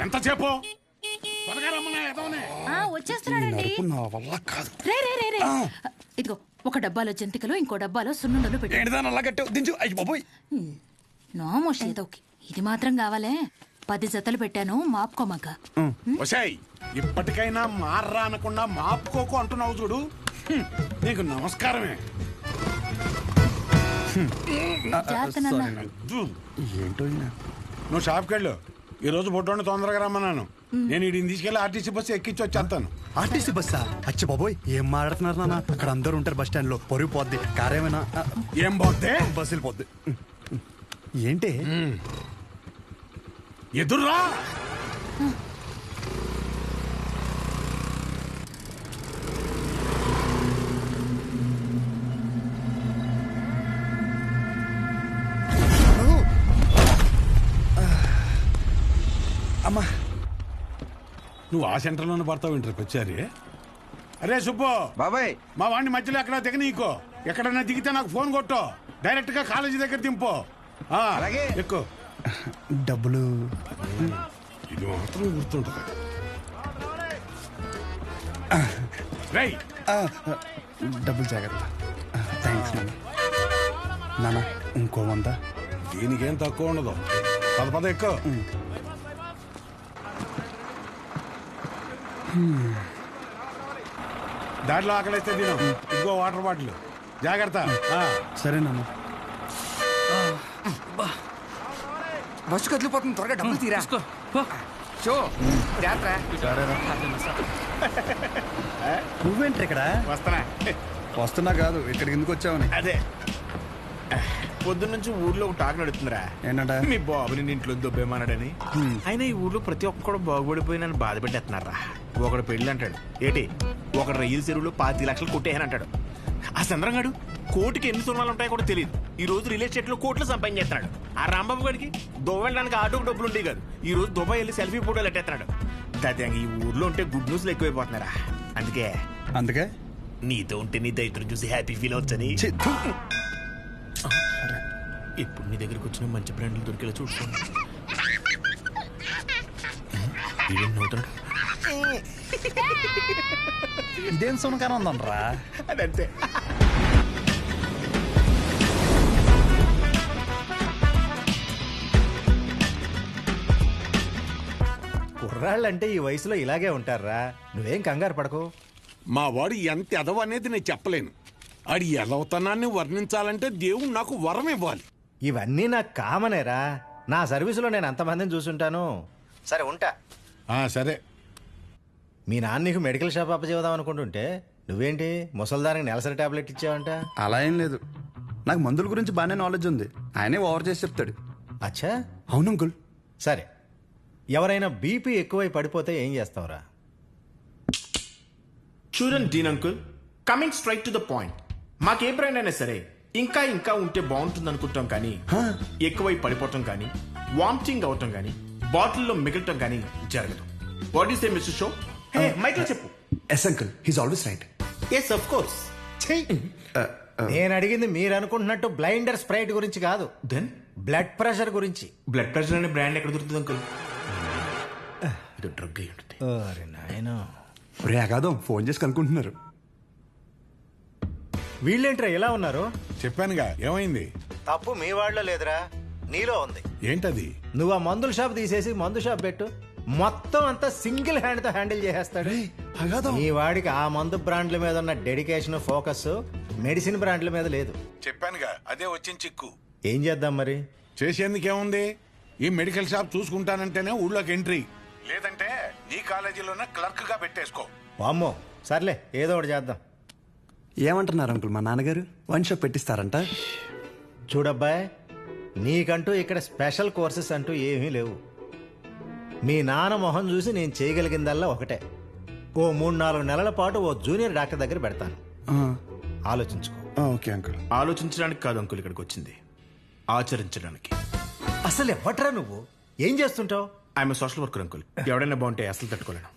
ఎంతసేపు త్వరగా రమ్మన్నా ఎదవనే. వచ్చేస్తున్నాడండి. నా వల్ల కాదు. రే ఇదిగో ఒక డబ్బాలో జంతికలు ఇంకో డబ్బాలో సున్నుండలు పెట్టి ఏంటిదాని అలా కట్టావు దించు. అయ్యి బాబోయ్. నోమోష్ ఏదోకి ఇది మాత్రం కావాలే. 10 జతలు పెట్టాను మాపుకోమక్క. వసాయ్ ఇప్పటికైనా మార్రా అనకుండా మాపుకోకు అంటున్నావు చూడు. నీకు నమస్కారమే. జాగ్రత్త నాన్న. ఏంటో నువ్వు షాప్కి వెళ్ళు. ఈ రోజు ఫోటోని తొందరగా రమ్మన్నాను. నేను వీడిని తీసుకెళ్లి ఆర్టీసీ బస్సు ఎక్కించి వచ్చేస్తాను. ఆర్టీసీ బస్సా? అచ్చి బాబోయ్ ఏం మాట్లాడుతున్నారు నాన్న. అక్కడ అందరూ ఉంటారు బస్ స్టాండ్ లో. పొరుగు పోద్ది. కారేమైనా ఏం పోతే బస్సు వెళ్ళిపోద్ది. ఏంటి ఎదుర్రా. అమ్మా నువ్వు ఆ సెంటర్లోనే పడతావు ఇంటర్కి వచ్చారి. అరే సుబ్బు బాబాయ్, మా వాడిని మధ్యలో ఎక్కడ దిగనీకో. ఎక్కడన్నా దిగితే నాకు ఫోన్ కొట్టు. డైరెక్ట్ గా కాలేజీ దగ్గర దింపు. అలాగే. ఎక్కువ డబ్బులు ఇది మాత్రం గుర్తుంటుంది. రై డబ్బులు జాగ్రత్త. థ్యాంక్స్ నాన్న. నాన్న ఇంకో 100. దీనికేం తక్కువ ఉండదు. పద ఎక్కువ. దాంట్లో ఆకలిస్తే తిను. ఇంకో వాటర్ బాటిల్ జాగ్రత్త. సరే నాన్న. బస్సు కదిలిపోతుంది, త్వరగా డబ్బులు తీరా. షో నువ్వేంటి ఇక్కడ? వస్తానా? వస్తున్నా కాదు, ఇక్కడికి ఎందుకు వచ్చావని. అదే పొద్దున్నుంచి ఊర్లో ఒక టాక్ నడుతుందిరా. ఏంటంట? మీ బాబుని ఇంట్లో దొబ్బేమన్నాడని. అయినా ఈ ఊర్లో ప్రతి ఒక్కడు బాగుపడిపోయి నన్ను బాధ పెట్టేస్తున్నారా. ఒకడు పెళ్ళి అంటాడు ఏటి, ఒకడు రైలు చెరువులో 25 లక్షలు కొట్టేయని అంటాడు. ఆ చంద్రంగాడు కోటికి ఎన్ని సున్నాలు ఉంటాయో కూడా తెలియదు. ఈ రోజు రియల్ ఎస్టేట్ లో కోట్లు సంపాదించేస్తున్నాడు. ఆ రాంబాబు గడికి దుబాయ్ వెళ్ళడానికి ఆటోకి డబ్బులు ఉండేవి కాదు. ఈ రోజు దుబాయ్ వెళ్ళి సెల్ఫీ ఫోటోలు ఎట్టేస్తున్నాడు. దాదాపు ఈ ఊర్లో ఉంటే గుడ్ న్యూస్లు ఎక్కువైపోతున్నారా. అందుకే నీతో ఉంటే నీ దైత్రం చూసి హ్యాపీ ఫీల్ అవచ్చని ఇప్పుడు నీ దగ్గరికి వచ్చిన మంచి బ్రాండ్లు దొరికేలా చూసుకోండి. ఇదేం సునకారం ఉందనరా. అదంతే. కుర్రాళ్ళంటే ఈ వయసులో ఇలాగే ఉంటారా. నువ్వేం కంగారు పడకు. మా వాడు ఎంత ఎదవ అనేది నేను చెప్పలేను. ఆడి ఎదవతనాన్ని వర్ణించాలంటే దేవుడు నాకు వరం ఇవ్వాలి. ఇవన్నీ నాకు కామనేరా. నా సర్వీసులో నేను అంతమందిని చూసుంటాను. సరే ఉంటా. సరే. మీ నాన్న నీకు మెడికల్ షాప్ అప్పచేద్దాం అనుకుంటుంటే నువ్వేంటి ముసల్దానికి నెలసరి టాబ్లెట్ ఇచ్చావంట. అలా ఏం లేదు, నాకు మందుల గురించి బాగానే నాలెడ్జ్ ఉంది. ఆయనే ఓవర్ చేసి చెప్తాడు. అచ్చా, అవును అంకుల్. సరే, ఎవరైనా బీపీ ఎక్కువై పడిపోతే ఏం చేస్తావురా? చూడండి Dean uncle, coming straight to the point. మాకే బ్రాండ్ అయినా సరే ఇంకా ఇంకా ఉంటే బాగుంటుంది అనుకుంటాం, కానీ ఎక్కువై పడిపోవటం కానీ వామిటింగ్ అవటం కానీ బాటిల్లో మిగలటం కానీ జరగదు. What is the mister show? Hey మైక్లో చెప్పు. Yes uncle, he's always right. Yes of course. నేను అడిగింది మీరు అనుకుంటున్నట్టు బ్లైండర్ స్ప్రైట్ గురించి కాదు, దెన్ బ్లడ్ ప్రెషర్ గురించి. బ్లడ్ ప్రెషర్ అనే బ్రాండ్ ఎక్కడ దొరుకుతుంది అంకుల్? ఇది డ్రగ్ అయి ఉంటుంది. అరే నాయనా, రే అగాదం ఫోన్ చేసి కనుక్కుంటున్నారు. వీళ్ళేంట్రా ఇలా ఉన్నారు? చెప్పానుగా ఏమైంది. తప్పు మీ వాళ్ళలో లేదురా, నీలో ఉంది. ఏంటది? నువ్వు ఆ మందుల షాప్ తీసేసి మందు షాప్ పెట్టు, మొత్తం అంతా సింగిల్ హ్యాండ్ తో హ్యాండిల్ చేసేస్తాడు. ఈ వాడికి ఆ మందు బ్రాండ్ల మీద ఉన్న డెడికేషన్, ఫోకస్ మెడిసిన్ బ్రాండ్ల మీద లేదు. చెప్పానుగా అదే వచ్చిన చిక్కు. ఏం చేద్దాం మరి? చేసేందుకేముంది, ఈ మెడికల్ షాప్ చూసుకుంటానంటేనే ఊళ్ళోకి ఎంట్రీ, లేదంటే నీ కాలేజీలోనే క్లర్క్ గా పెట్టేసుకో. వామ్మో, సర్లే ఏదో ఒకటి చేద్దాం. ఏమంటున్నారు అంకుల్, మా నాన్నగారు వన్ షాప్ పెట్టిస్తారంట. చూడబ్బాయ్, నీకంటూ ఇక్కడ స్పెషల్ కోర్సెస్ అంటూ ఏమీ లేవు. మీ నాన్న మొహం చూసి నేను చేయగలిగిందల్లా ఒకటే, ఓ 3-4 నెలల పాటు ఓ జూనియర్ డాక్టర్ దగ్గర పెడతాను. ఆలోచించుకో. Okay uncle. ఆలోచించడానికి కాదు అంకుల్ ఇక్కడికి వచ్చింది, ఆచరించడానికి. అసలు ఎవట్రా నువ్వు? ఏం చేస్తుంటావు? I'm social worker uncle. ఎవడైనా బాగుంటే అసలు తట్టుకోలేను.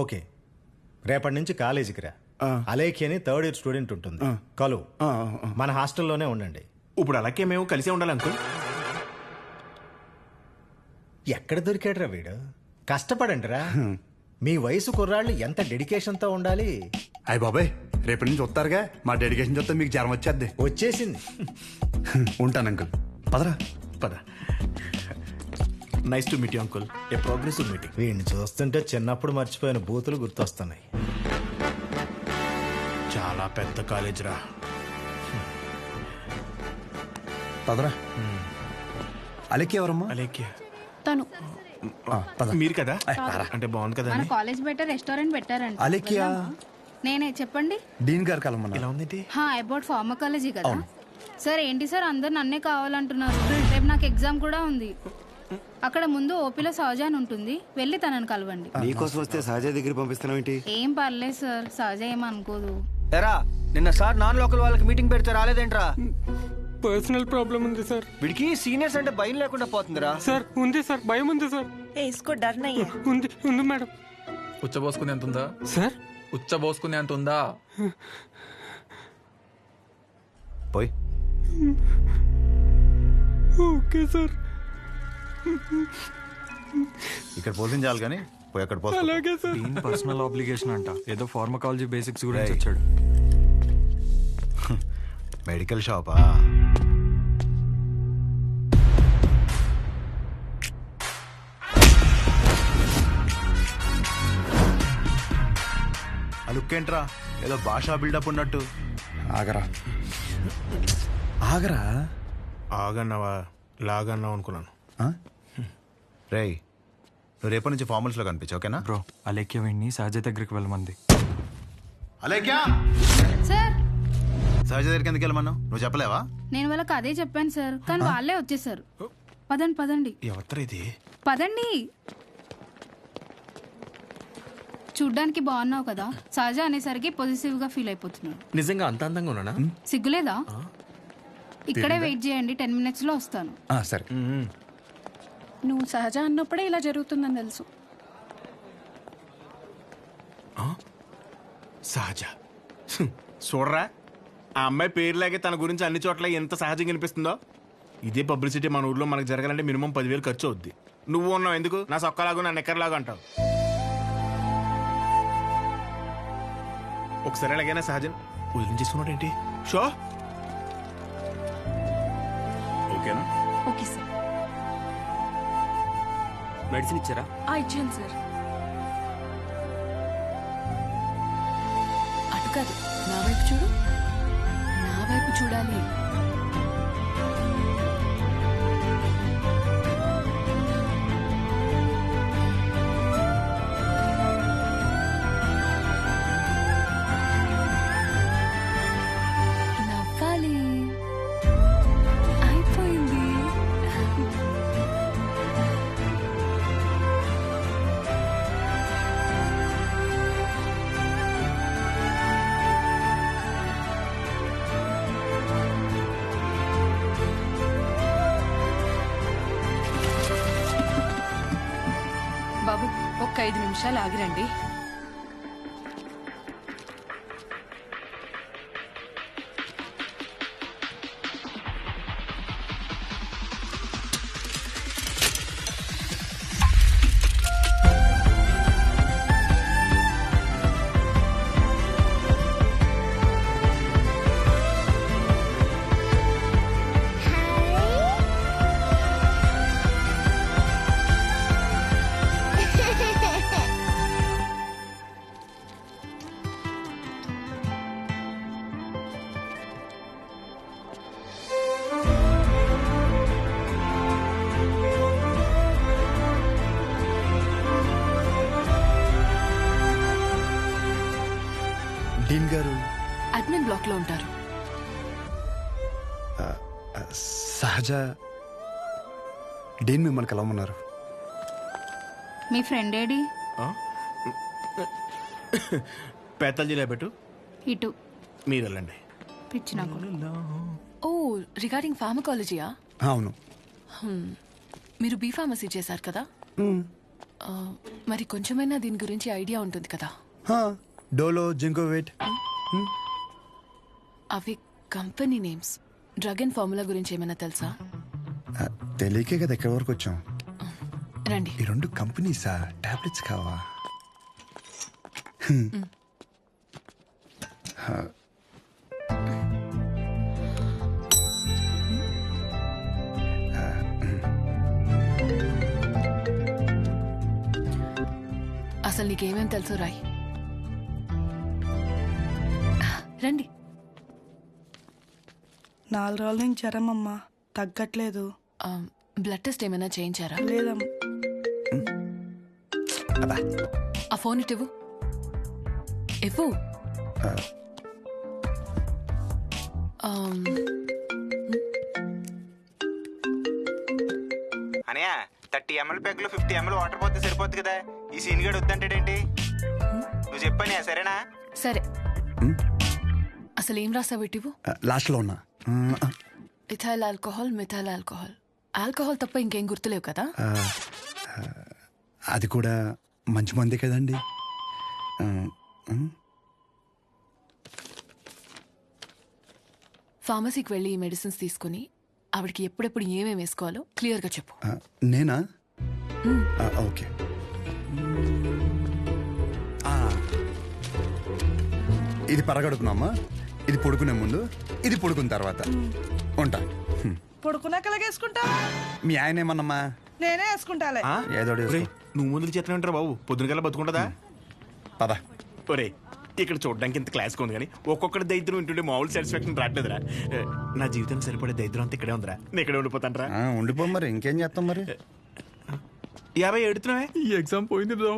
ఓకే, రేపటి నుంచి కాలేజీకి రా. అలేఖి అని 3rd ఇయర్ స్టూడెంట్ ఉంటుంది, కలువు. మన హాస్టల్లోనే ఉండండి. ఇప్పుడు అలాగే మేము కలిసే ఉండాలి అంకుల్. ఎక్కడ దొరికాడురా వీడు? కష్టపడండి రా. మీ వయసు కుర్రాళ్ళు ఎంత డెడికేషన్తో ఉండాలి. అయ్య బాబాయ్ రేపటి నుంచి వస్తారుగా, మా డెడికేషన్ చూస్తే మీకు జ్వరం వచ్చేద్ది. వచ్చేసింది. ఉంటాను అంకుల్, పదరా. పద. Nice to meet you uncle. A progressive meeting. వీడిని చూస్తుంటే చిన్నప్పుడు మర్చిపోయిన బూతులు గుర్తొస్తున్నాయి. చాలా పెద్ద కాలేజ్ రా. పదరా. అలెక్కి ఎవరమ్మా? అలేఖ్య తను పద. మీరు కదా? అంటే బాగుంది కదా మన అని. కాలేజ్ బెటర్ రెస్టారెంట్ పెట్టారంట. అలెక్కియా? నేనే చెప్పండి. డీన్ గారు కలమన్నా. ఎలా ఉందేంటి? అబౌట్ ఫార్మకాలజీ కదా సార్. ఏంటి సార్ అందరు నన్నే కావాలంటున్నారు? రేపు నాకు ఎగ్జామ్ కూడా ఉంది. అక్కడ ముందు ఓపీలో సహజ అని ఉంటుంది, వెళ్ళి తనని కలవండి. నీకోసం వస్తే సహజ దగ్గర పంపిస్తున్నావు ఏంటి? ఏం పర్లేదు సార్, సహజ ఏమనుకోదు. ఎరా నిన్న సార్ నాన్ లోకల్ వాళ్ళకి మీటింగ్ పెడితే రాలేదేంట్రా? పర్సనల్ ప్రాబ్లం ఉంది సార్. వీడికి సీనియర్స్ అంటే భయం లేకుండా పోతుందిరా. సార్ ఉంది సార్, భయం ఉంది సార్. इसको डर नहीं है। ఉంది ఉంది మేడం. ఉచ్చబోసుకునే అంత ఉందా సార్? ఉచ్చబోసుకునే అంత ఉందా? పోయి ఓకే సార్. ఇక్కడ పోతుంది చాలు కానీ పోయి అక్కడ పోతా. అలాగే సార్. పర్సనల్ ఆబ్లిగేషన్ అంట, ఏదో ఫార్మకాలజీ బేసిక్స్ గురించి వచ్చాడు. మెడికల్ షాపా? ఆ లుక్ ఏంట్రా, ఏదో భాషా బిల్డప్ ఉన్నట్టు. ఆగరా ఆగరా. ఆగన్నావా లాగన్నావు అనుకున్నాను. రేయ్ నువ్వు రేపటి నుంచి ఫార్మల్స్ లో కనిపించు, ఓకేనా? బ్రో అలేఖ్య వీడిని సహజ దగ్గరికి వెళ్ళమంది. అలేఖ్యా, సార్ సహజ దగ్గరికి ఎందుకు వెళ్ళమన్నావు? నువ్వు చెప్పలేవా? నేను వాళ్ళకి అదే చెప్పాను సార్, కానీ వాళ్ళే వచ్చేసారు. పదండి పదండి ఎవరు ఇది? పదండి. చూడ్డానికి బాగున్నావు కదా, సహజ అనేసరికి పొజిటివ్ గా ఫీల్ అయిపోతున్నాడు. నిజంగా అంత అందంగా ఉన్నానా? సిగ్గులేదా? ఇక్కడే వెయిట్ చేయండి, 10 minutes లో వస్తాను. సరే. నువ్వు సహజ అన్నప్పుడే ఇలా జరుగుతుందని తెలుసు. సహజ చూడరా, ఆ అమ్మాయి పేరులాగే తన గురించి అన్ని చోట్ల ఎంత సహజంగా అనిపిస్తుందో. ఇదే పబ్లిసిటీ మన ఊర్లో మనకు జరగాలంటే మినిమం 10,000 ఖర్చు అవుద్ది. నువ్వు ఉన్నావు ఎందుకు? నా సొక్కలాగా నా నెక్కర్లాగా అంటావు. ఒకసారి ఎలాగైనా సహజన్ వదిలించేసుకున్నాడు ఏంటి? షో ఓకేనా? Okay sir. మెడిసిన్ ఇచ్చారా? ఇచ్చాను సార్. అటు కాదు, నా వైపు చూడు. నా వైపు చూడాలి. నవ్వాలి. అయిపోయింది. బాబు ఒక్క 5 నిమిషాలు ఆగిరండి. డీన్ గారు అడ్మిన్ బ్లాక్ లో ఉంటారు. సహజ డీన్ మిమ్మల్ని కలవమన్నారు. మీ ఫ్రెండ్ ఏడి? పేతల్ జిల్లా పెట్టు, ఇటు మీరు వెళ్ళండి. పిచ్చి నాకు. ఓ రిగార్డింగ్ ఫార్మకాలజీయా? అవును. మీరు బీ ఫార్మసీ చేశారు కదా, మరి కొంచెమైనా దీని గురించి ఐడియా ఉంటుంది కదా. డోలో, జింకోవేట్. అవి company names. Drug and formula గురించి ఏమైనా తెలుసా? తెలియకే కదా ఎక్కడి వరకు వచ్చాం. రండి. ఈ 2 కంపెనీసా? టాబ్లెట్స్ కావా? అసలు నీకేమేం తెలుసు రాయ్. రండి. 4 రోజుల నుంచి జ్వరం అమ్మా, తగ్గట్లేదు. బ్లడ్ టెస్ట్ ఏమైనా చేయించారా? లేదమ్మా. ఆ ఫోన్ ఇవ్వు. ఇవ్వు. అనయా 30 ml ప్యాక్లో 50 ml వాటర్ పోతే సరిపోద్ది కదా. ఈ సీన్ గడు వద్దంటాడేంటి? నువ్వు చెప్పానే సరేనా? సరే. అసలు ఏం రాసావు ఇవ్వు. లాస్ట్ లో ఉన్నా. Ethyl alcohol, methyl alcohol. Alcohol తప్ప ఇంకేం గుర్తులేవు కదా? అది కూడా మంచి మందే కదండి. ఫార్మసీకి వెళ్ళి ఈ మెడిసిన్స్ తీసుకుని ఆవిడకి ఎప్పుడెప్పుడు ఏమేమి వేసుకోవాలో క్లియర్గా చెప్పు. నేనా? ఓకే. ఇది పరగడుపునమ్మా, ఇది పడుకునే ముందు, ఇది పడుకున్న తర్వాత. ఉంటా. పడుకున్నాక వేసుకుంటా. మీ ఆయన ఏమన్నమ్మా? నేనే వేసుకుంటాలే. ఏదో నువ్వు ముందుకు చేతనే ఉంటారా బాబు? పొద్దున కల్లా బతుకుంటుందా? పదా. ఒరే ఇక్కడ చూడడానికి ఇంత క్లాస్గా ఉంది కానీ ఒక్కొక్కటి దరిద్రం వింటుంటే మామూలు సాటిస్ఫాక్షన్ రావట్లేదురా. నా జీవితం సరిపడే దరిద్రం అంతా ఇక్కడే ఉందిరా. నేను ఇక్కడే ఉండిపోతాను రా. ఉండిపో మరి, ఇంకేం చేస్తాం మరి. 50 ఎడుతున్నావే. ఈ ఎగ్జామ్ పోయింది బ్రో.